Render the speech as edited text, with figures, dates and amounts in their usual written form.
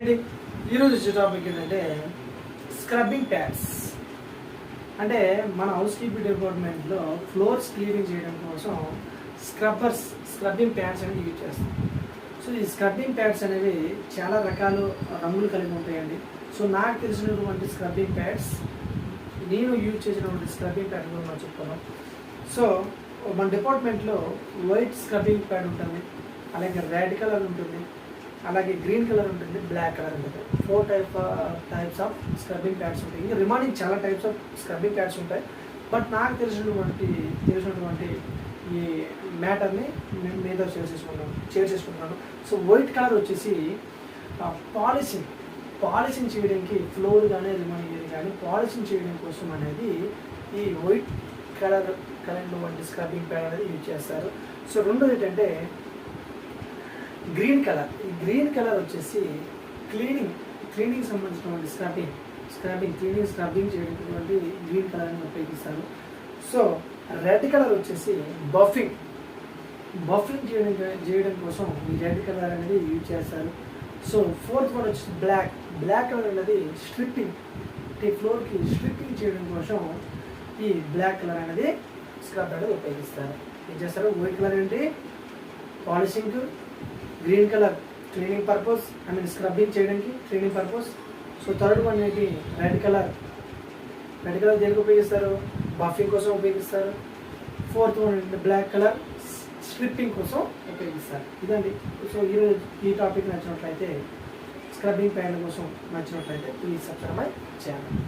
ఈరోజు వచ్చే టాపిక్ ఏంటంటే స్క్రబ్బింగ్ ప్యాడ్స్. అంటే మన హౌస్ కీపింగ్ డిపార్ట్మెంట్లో ఫ్లోర్స్ క్లీనింగ్ చేయడం కోసం స్క్రబ్బింగ్ ప్యాడ్స్ అనేవి యూజ్ చేస్తాం. సో ఈ స్క్రబ్బింగ్ ప్యాడ్స్ అనేవి చాలా రకాలు రంగులు కలిగి ఉంటాయండి. సో నాకు తెలిసినటువంటి స్క్రబ్బింగ్ ప్యాడ్స్, నేను యూజ్ చేసినటువంటి స్క్రబ్బింగ్ ప్యాడ్ కూడా మనం చెప్పుకున్నాం. సో మన డిపార్ట్మెంట్లో వైట్ స్క్రబ్బింగ్ ప్యాడ్ ఉంటుంది, అలాగే రెడ్ కలర్ ఉంటుంది, అలాగే గ్రీన్ కలర్ ఉంటుంది, బ్లాక్ కలర్ ఉంటుంది. 4 టైప్స్ ఆఫ్ స్క్రబ్బింగ్ ప్యాడ్స్ ఉంటాయి. ఇంకా రిమైనింగ్ చాలా టైప్స్ ఆఫ్ స్క్రబ్బింగ్ ప్యాడ్స్ ఉంటాయి. బట్ నాకు తెలిసినటువంటి ఈ మ్యాటర్ని నేను మీతో షేర్ చేసుకుంటున్నాను. సో వైట్ కలర్ వచ్చేసి పాలిషింగ్ చేయడానికి, ఫ్లోర్ కానీ రిమైనింగ్ కానీ పాలిషింగ్ చేయడం కోసం అనేది ఈ వైట్ కలర్లో వంటి స్క్రబ్బింగ్ ప్యాడ్ అనేది యూజ్ చేస్తారు. సో రెండోది ఏంటంటే గ్రీన్ కలర్. ఈ గ్రీన్ కలర్ వచ్చేసి క్లీనింగ్ సంబంధించినటువంటి స్క్రబ్బింగ్ చేయడానికి గ్రీన్ కలర్ని ఉపయోగిస్తారు. సో రెడ్ కలర్ వచ్చేసి బఫింగ్ చేయడం కోసం ఈ రెడ్ కలర్ అనేది యూజ్ చేస్తారు. సో ఫోర్త్ వన్ వచ్చేసి బ్లాక్ కలర్ అనేది ఫ్లోర్కి స్ట్రిప్పింగ్ చేయడం కోసం ఈ బ్లాక్ కలర్ అనేది స్క్రబ్ అనేది ఉపయోగిస్తారు. ఏం చేస్తారు? వైట్ కలర్ ఏంటి polishing, green colour cleaning purpose, scrubbing చేయడానికి cleaning purpose. So third one ఏంటి రెడ్ కలర్ దేనికి ఉపయోగిస్తారు? బఫింగ్ కోసం ఉపయోగిస్తారు. ఫోర్త్ వన్ ఏంటి బ్లాక్ కలర్ స్ట్రిప్పింగ్ కోసం ఉపయోగిస్తారు. ఇదండి. సో ఈరోజు ఈ టాపిక్ నచ్చినట్లయితే, స్క్రబ్బింగ్ ప్యాడ్ కోసం నచ్చినట్లయితే ప్లీజ్ సబ్స్క్రైబ్ మై ఛానల్.